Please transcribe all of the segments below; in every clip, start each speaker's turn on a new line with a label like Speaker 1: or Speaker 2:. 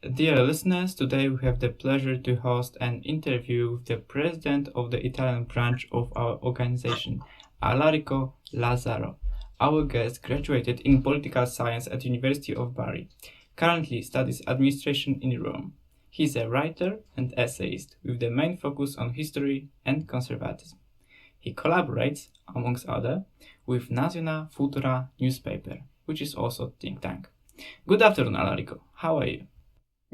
Speaker 1: Dear listeners, today we have the pleasure to host an interview with the president of the Italian branch of our organization, Alarico Lazzaro. Our guest graduated in political science at University of Bari. Currently studies administration in Rome. He is a writer and essayist with the main focus on history and conservatism. He collaborates, amongst others, with Nazione Futura newspaper, which is also a think tank. Good afternoon, Alarico. How are you?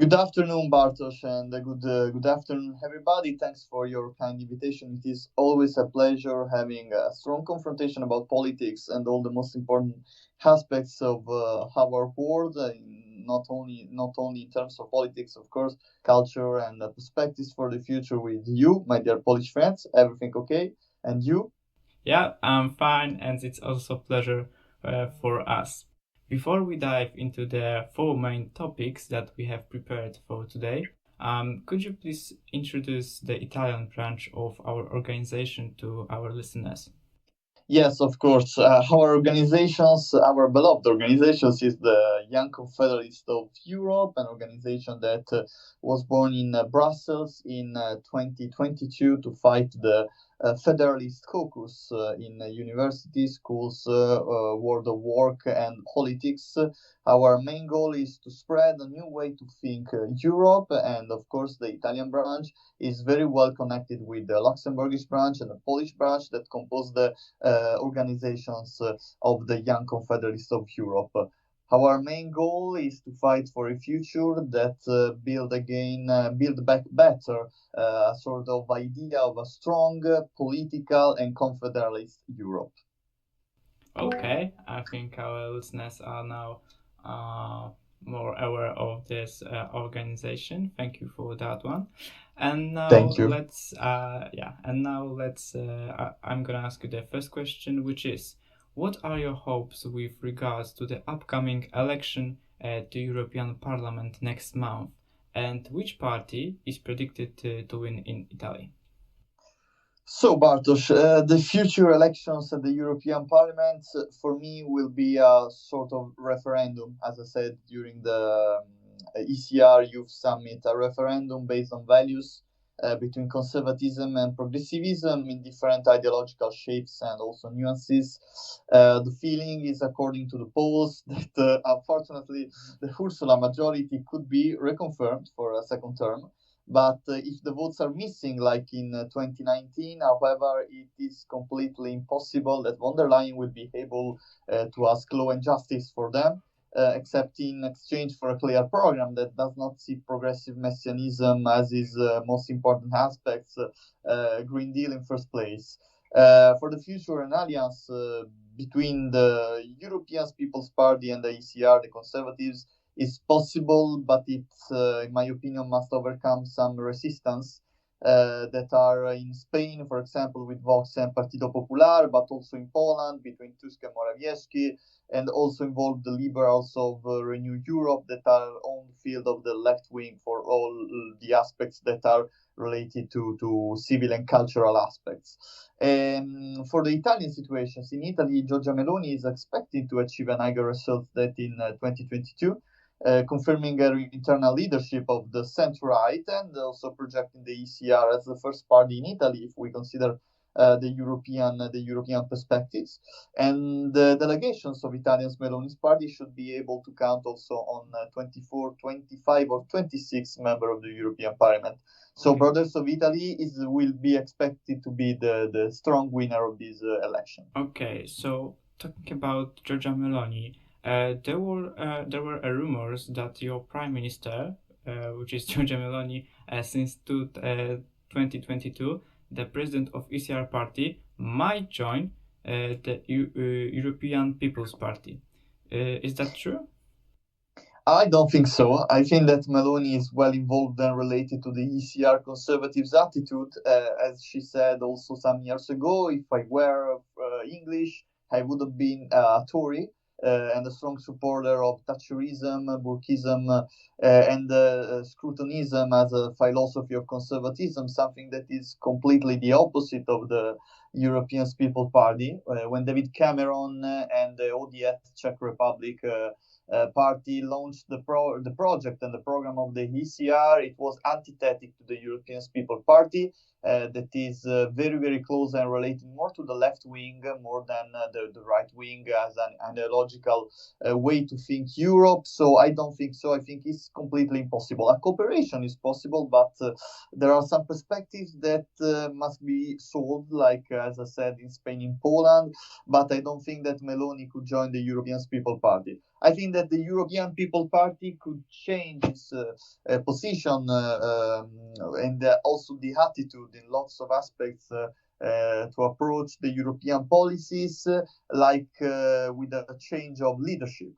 Speaker 2: Good afternoon, Bartosz, and good afternoon, everybody. Thanks for your kind invitation. It is always a pleasure having a strong confrontation about politics and all the most important aspects of our world. Not only in terms of politics, of course, culture and perspectives for the future with you, my dear Polish friends. Everything okay? And you?
Speaker 1: Yeah, I'm fine, and it's also a pleasure for us. Before we dive into the four main topics that we have prepared for today, could you please introduce the Italian branch of our organization to our listeners?
Speaker 2: Yes, of course. Our beloved organizations, is the Young Confederalists of Europe, an organization that was born in Brussels in 2022 to fight the Federalist caucus in universities, schools, world of work, and politics. Our main goal is to spread a new way to think Europe, and of course, the Italian branch is very well connected with the Luxembourgish branch and the Polish branch that compose the organizations of the Young Confederates of Europe. Our main goal is to fight for a future that build back better a sort of idea of a strong political and confederalist Europe.
Speaker 1: Okay, I think our listeners are now more aware of this organization. Thank you for that one. And now
Speaker 2: Thank you.
Speaker 1: I'm gonna ask you the first question, which is, what are your hopes with regards to the upcoming election at the European Parliament next month, and which party is predicted to win in Italy?
Speaker 2: So, Bartosz, the future elections at the European Parliament for me will be a sort of referendum, as I said during the ECR Youth Summit, a referendum based on values between conservatism and progressivism in different ideological shapes and also nuances. The feeling is, according to the polls, that unfortunately the Ursula majority could be reconfirmed for a second term. But if the votes are missing, like in 2019, however, it is completely impossible that von der Leyen will be able to ask law and justice for them, except in exchange for a clear program that does not see progressive messianism as his most important aspects, Green Deal in first place. For the future, an alliance between the European People's Party and the ECR, the Conservatives, is possible, but it, in my opinion, must overcome some resistance that are in Spain, for example, with Vox and Partido Popular, but also in Poland between Tusk and Morawiecki, and also involve the liberals of Renew Europe that are on the field of the left wing for all the aspects that are related to civil and cultural aspects. For the Italian situations, in Italy, Giorgia Meloni is expecting to achieve an higher result than in 2022. Confirming her internal leadership of the centre-right and also projecting the ECR as the first party in Italy if we consider the European perspectives. And the delegations of Italians Meloni's party should be able to count also on 24, 25 or 26 members of the European Parliament. So
Speaker 1: Okay.
Speaker 2: Brothers of Italy will be expected to be the strong winner of this election.
Speaker 1: Okay, so talking about Giorgia Meloni, there were rumors that your prime minister, which is Giorgia Meloni, since 2022, the president of ECR party, might join the European People's Party. Is that true?
Speaker 2: I don't think so. I think that Meloni is well involved and related to the ECR conservatives' attitude. As she said also some years ago, if I were English, I would have been a Tory and a strong supporter of Thatcherism, Burkism, and scrutinism as a philosophy of conservatism, something that is completely the opposite of the European People's Party. When David Cameron and the ODS Czech Republic party launched the project and the program of the ECR, it was antithetic to the European People's Party, that is very, very close and related more to the left wing, more than the right wing, as an ideological way to think Europe. So I don't think so. I think it's completely impossible. A cooperation is possible, but there are some perspectives that must be solved, like, as I said, in Spain, in Poland, but I don't think that Meloni could join the European People's Party. I think that the European People's Party could change its position and also the attitude in lots of aspects to approach the European policies, with a change of leadership.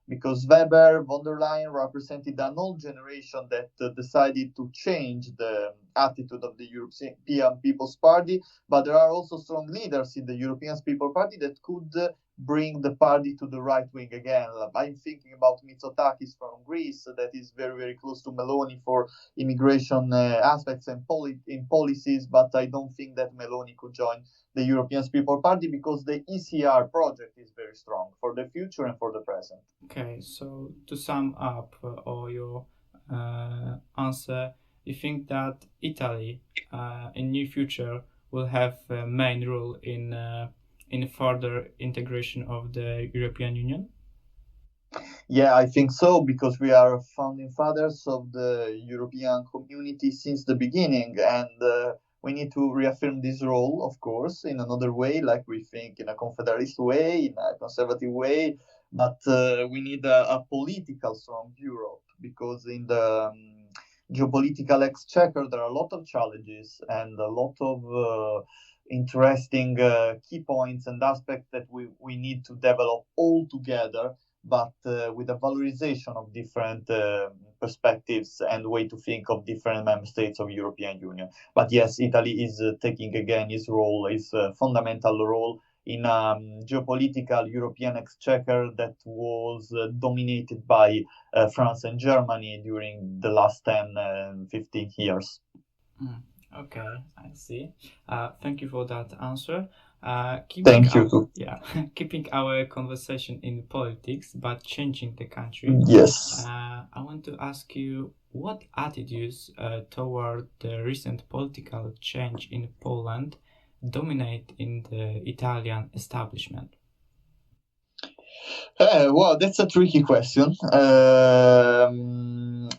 Speaker 2: Because Weber, von der Leyen represented an old generation that decided to change the attitude of the European People's Party, but there are also strong leaders in the European People's Party that could bring the party to the right wing again. I'm thinking about Mitsotakis from Greece, that is very, very close to Meloni for immigration aspects and policies, but I don't think that Meloni could join the European People's Party because the ECR project is very strong for the future and for the present.
Speaker 1: Okay, so to sum up all your answer, you think that Italy in near future will have a main role in further integration of the European Union?
Speaker 2: Yeah, I think so, because we are founding fathers of the European community since the beginning, and we need to reaffirm this role, of course, in another way, like we think in a confederalist way, in a conservative way, but we need a political strong Europe, because in the geopolitical exchequer there are a lot of challenges and a lot of interesting key points and aspects that we need to develop all together, but with a valorization of different perspectives and way to think of different member states of European Union. But yes, Italy is taking again his role, his fundamental role in a geopolitical European exchequer that was dominated by France and Germany during the last 10 and 15 years.
Speaker 1: Okay, I see. Thank you for that answer.
Speaker 2: Thank you.
Speaker 1: Keeping our conversation in politics, but changing the country.
Speaker 2: Yes.
Speaker 1: I want to ask you, what attitudes toward the recent political change in Poland dominate in the Italian establishment?
Speaker 2: Well, that's a tricky question.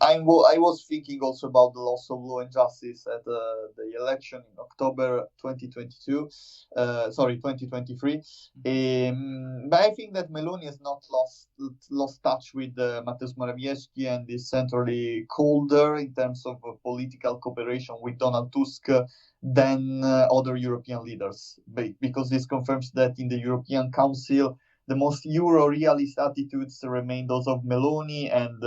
Speaker 2: I was thinking also about the loss of law and justice at the election in October 2023. But I think that Meloni has not lost touch with Mateusz Morawiecki and is centrally colder in terms of political cooperation with Donald Tusk than other European leaders, because this confirms that in the European Council, the most Euro-realist attitudes remain those of Meloni and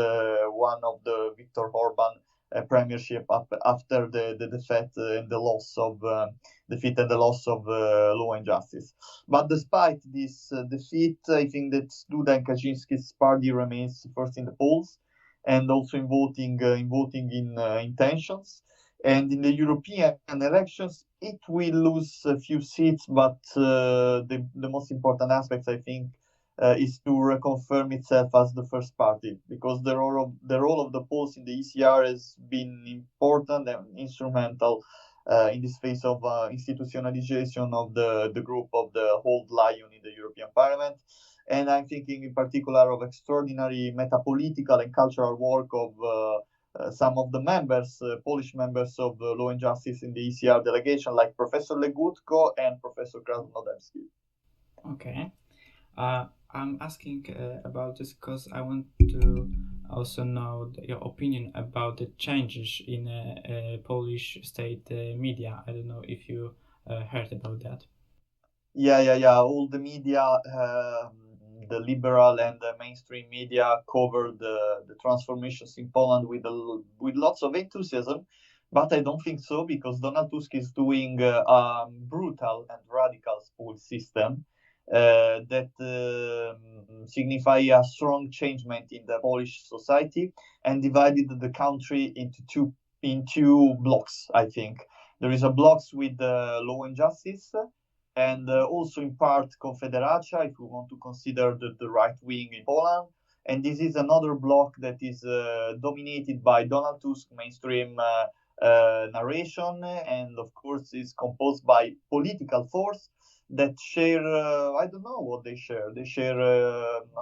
Speaker 2: one of the Viktor Orban premiership after the defeat and the loss of law and justice. But despite this defeat, I think that Duda and Kaczynski's party remains first in the polls and also in voting in intentions. And in the European elections, it will lose a few seats, but the most important aspects, I think, is to reconfirm itself as the first party, because the role of the polls in the ECR has been important and instrumental in this phase of institutionalization of the group of the old lion in the European Parliament. And I'm thinking in particular of extraordinary metapolitical and cultural work of some of the members, Polish members of Law and Justice in the ECR delegation, like Professor Legutko and Professor Krasnodębski.
Speaker 1: Okay. I'm asking about this because I want to also know your opinion about the changes in Polish state media. I don't know if you heard about that.
Speaker 2: Yeah. All the media, the liberal and the mainstream media covered the transformations in Poland with lots of enthusiasm, but I don't think so, because Donald Tusk is doing a brutal and radical school system that signify a strong changement in the Polish society and divided the country into two blocks. I think there is a blocks with law and justice, and also in part Confederacja, if we want to consider the right wing in Poland, And this is another bloc that is dominated by Donald Tusk mainstream narration, and of course is composed by political force that share, I don't know what they share. They share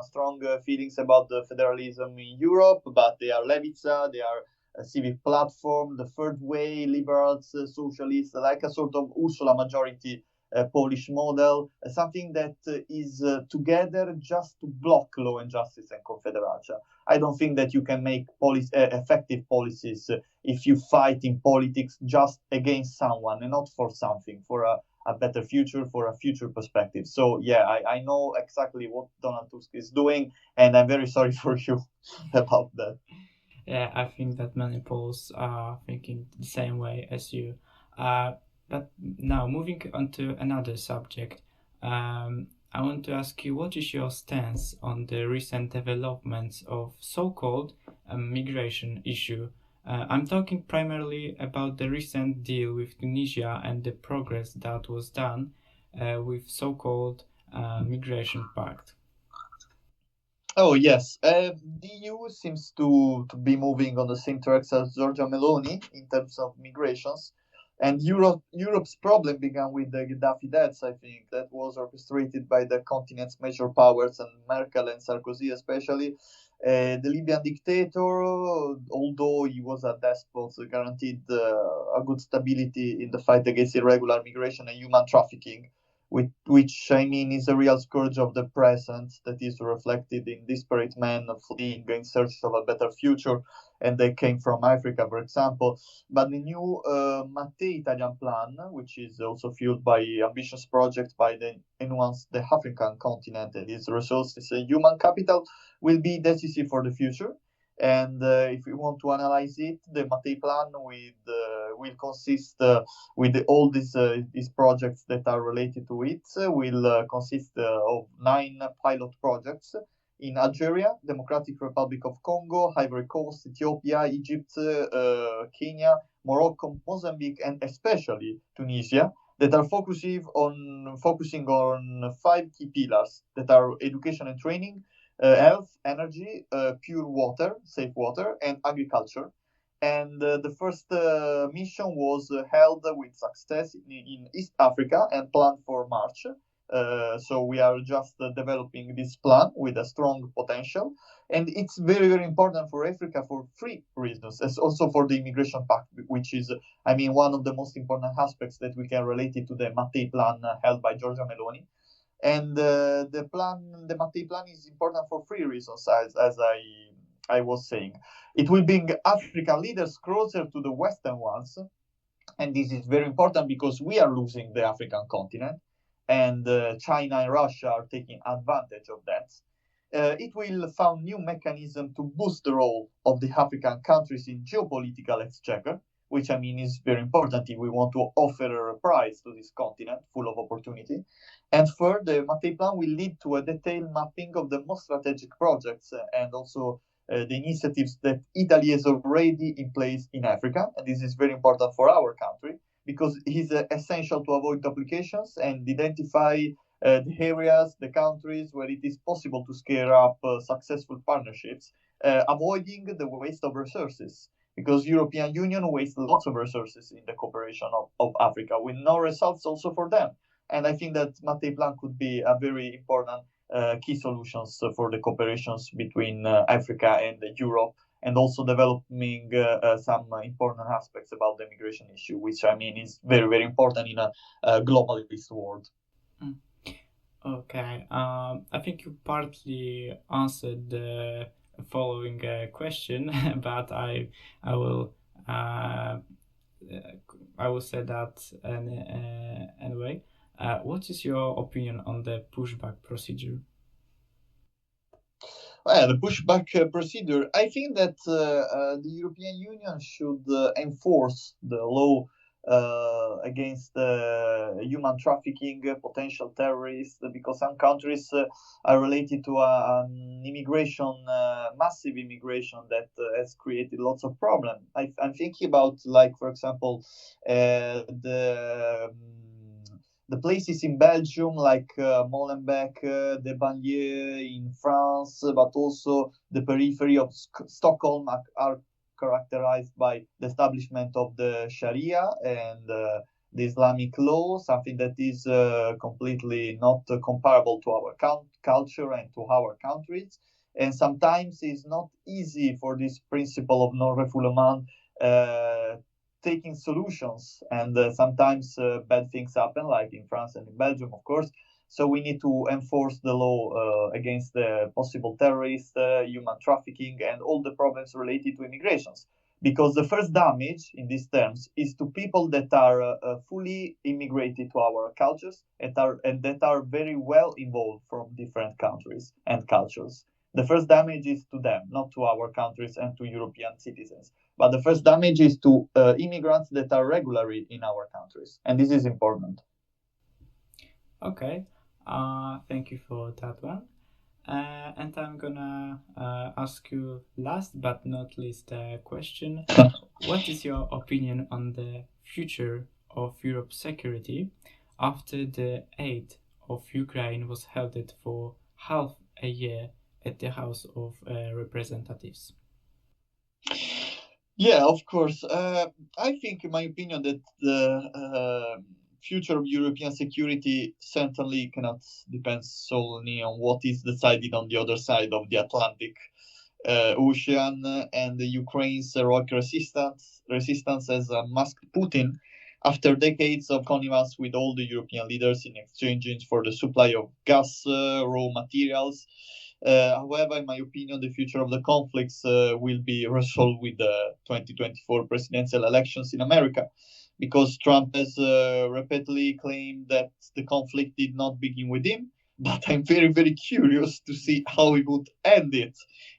Speaker 2: strong feelings about the federalism in Europe, but they are Lewica, they are a civic platform, the third way, liberals, socialists, like a sort of Ursula majority Polish model, something that is together just to block law and justice and confederation. I don't think that you can make effective policies if you fight in politics just against someone and not for something, for a better future, for a future perspective. So yeah, I know exactly what Donald Tusk is doing, and I'm very sorry for you about that.
Speaker 1: Yeah, I think that many Poles are thinking the same way as you. But now, moving on to another subject, I want to ask you, what is your stance on the recent developments of so-called migration issue? I'm talking primarily about the recent deal with Tunisia and the progress that was done with so-called migration pact.
Speaker 2: Oh yes, the EU seems to be moving on the same tracks as Giorgia Meloni in terms of migrations, and Europe's problem began with the Gaddafi deaths. I think that was orchestrated by the continent's major powers and Merkel and Sarkozy especially. The Libyan dictator, although he was a despot, guaranteed a good stability in the fight against irregular migration and human trafficking, which I mean is a real scourge of the present that is reflected in disparate men fleeing in search of a better future, and they came from Africa, for example. But the new Mattei Italian plan, which is also fueled by ambitious projects by the enhance the African continent and its resources and human capital, will be decisive for the future. And if we want to analyze it, the Mattei plan will consist with all these projects that are related to it will consist of 9 pilot projects in Algeria, Democratic Republic of Congo, Ivory Coast, Ethiopia, Egypt, Kenya, Morocco, Mozambique, and especially Tunisia, that are focusing on 5 key pillars that are education and training, health, energy, pure water, safe water, and agriculture. And the first mission was held with success in East Africa and planned for March. So we are just developing this plan with a strong potential, and it's very, very important for Africa for 3 reasons, as also for the immigration pact, which is, I mean, one of the most important aspects that we can relate it to the Mattei plan held by Giorgia Meloni. And the Mattei plan is important for 3 reasons, as I was saying. It will bring African leaders closer to the Western ones, and this is very important because we are losing the African continent, and China and Russia are taking advantage of that. It will found new mechanism to boost the role of the African countries in geopolitical exchequer, which I mean is very important if we want to offer a prize to this continent full of opportunity. And third, the Mattei plan will lead to a detailed mapping of the most strategic projects and also the initiatives that Italy is already in place in Africa. And this is very important for our country because it is essential to avoid duplications and identify the areas, the countries where it is possible to scale up successful partnerships, avoiding the waste of resources. Because European Union wastes lots of resources in the cooperation of Africa with no results also for them. And I think that Mattei plan could be a very important key solutions for the cooperations between Africa and Europe, and also developing some important aspects about the migration issue, which I mean is very, very important in a globalist world.
Speaker 1: Okay, I think you partly answered the following question, but I will say that anyway. What is your opinion on the pushback procedure?
Speaker 2: Well, the pushback procedure, I think that the European Union should enforce the law against human trafficking, potential terrorists, because some countries are related to an immigration, massive immigration that has created lots of problems. I'm thinking about, like, for example, the The places in Belgium, like Molenbeek, the banlieue in France, but also the periphery of Stockholm are characterized by the establishment of the Sharia and the Islamic law, something that is completely not comparable to our culture and to our countries. And sometimes it's not easy for this principle of non-refoulement taking solutions, and sometimes bad things happen, like in France and in Belgium, of course. So we need to enforce the law against the possible terrorists, human trafficking, and all the problems related to immigrations. Because the first damage in these terms is to people that are fully immigrated to our cultures and that are very well involved from different countries and cultures. The first damage is to them, not to our countries and to European citizens. But the first damage is to immigrants that are regularly in our countries. And this is important.
Speaker 1: Okay, thank you for that one. And I'm gonna ask you last but not least question. What is your opinion on the future of Europe's security after the aid of Ukraine was held for half a year at the House of Representatives?
Speaker 2: Yeah, of course. I think, in my opinion, that the future of European security certainly cannot depend solely on what is decided on the other side of the Atlantic Ocean, and the Ukraine's heroic resistance has masked Putin after decades of connivance with all the European leaders in exchange for the supply of gas, raw materials. However, in my opinion, the future of the conflicts will be resolved with the 2024 presidential elections in America, because Trump has repeatedly claimed that the conflict did not begin with him. But I'm very, very curious to see how he would end it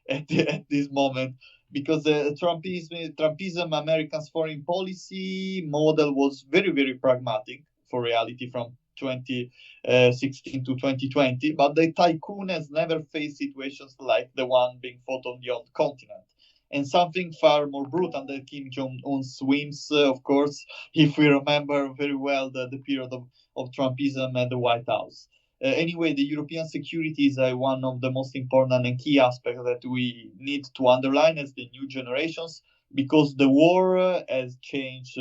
Speaker 2: at this moment, because Trumpism, America's foreign policy model, was very, very pragmatic for reality from 2016 to 2020, but the tycoon has never faced situations like the one being fought on the old continent. And something far more brutal than Kim Jong-un's whims, of course, if we remember very well the period of Trumpism at the White House. Anyway, the European security is one of the most important and key aspects that we need to underline as the new generations, because the war has changed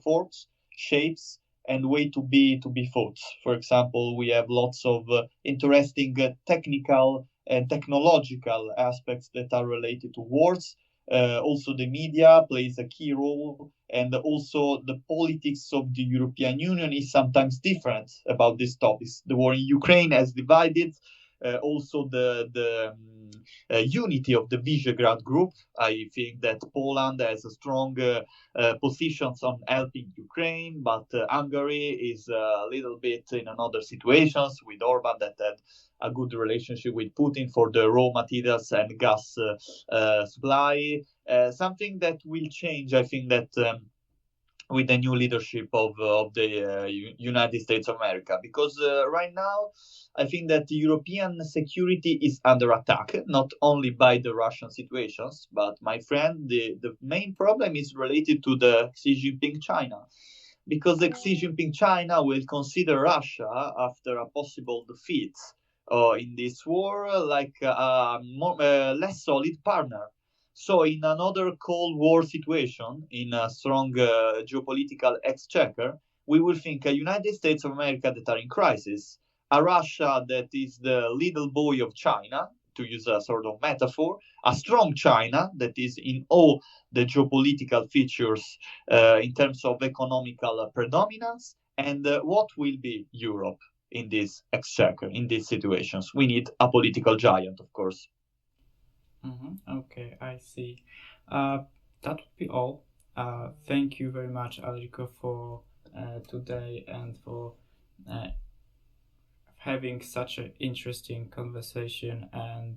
Speaker 2: forms, shapes, and way to be fought. For example, we have lots of interesting technical and technological aspects that are related to wars. Also, the media plays a key role, and also the politics of the European Union is sometimes different about these topics. The war in Ukraine has divided. Also, the unity of the Visegrad group. I think that Poland has a strong positions on helping Ukraine, but Hungary is a little bit in another situations with Orban, that had a good relationship with Putin for the raw materials and gas supply. Something that will change, I think, that with the new leadership of the United States of America, because right now I think that European security is under attack, not only by the Russian situations, but, my friend, the main problem is related to the Xi Jinping China, because the Xi Jinping China will consider Russia, after a possible defeat in this war, like a less solid partner. So, in another Cold War situation, in a strong geopolitical exchequer, we will think a United States of America that are in crisis, a Russia that is the little boy of China, to use a sort of metaphor, a strong China that is in all the geopolitical features in terms of economical predominance, and what will be Europe in this exchequer, in these situations. We need a political giant, of course.
Speaker 1: Okay, I see. That would be all. Thank you very much, Alarico, for today, and for having such an interesting conversation, and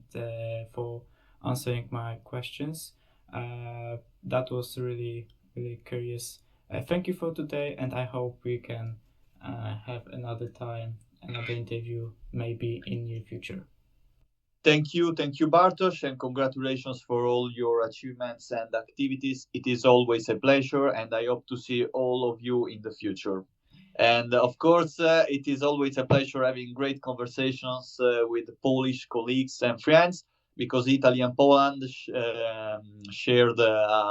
Speaker 1: for answering my questions. That was really, really curious. Thank you for today, and I hope we can have another time, another interview, maybe in near future.
Speaker 2: Thank you, Bartosz, and congratulations for all your achievements and activities. It is always a pleasure, and I hope to see all of you in the future. And of course, it is always a pleasure having great conversations with Polish colleagues and friends, because Italy and Poland share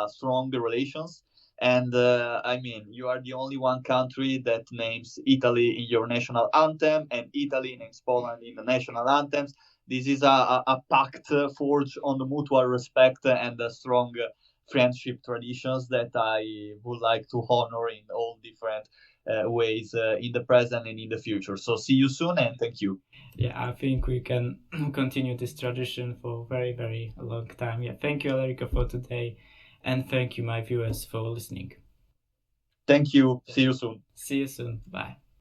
Speaker 2: strong relations. And I mean, you are the only one country that names Italy in your national anthem, and Italy names Poland in the national anthems. This is a pact forged on the mutual respect and strong friendship traditions that I would like to honor in all different ways in the present and in the future. So see you soon, and thank you.
Speaker 1: Yeah, I think we can continue this tradition for very, very long time. Yeah, thank you, Alarico, for today, and thank you, my viewers, for listening.
Speaker 2: Thank you. See you soon.
Speaker 1: See you soon. Bye.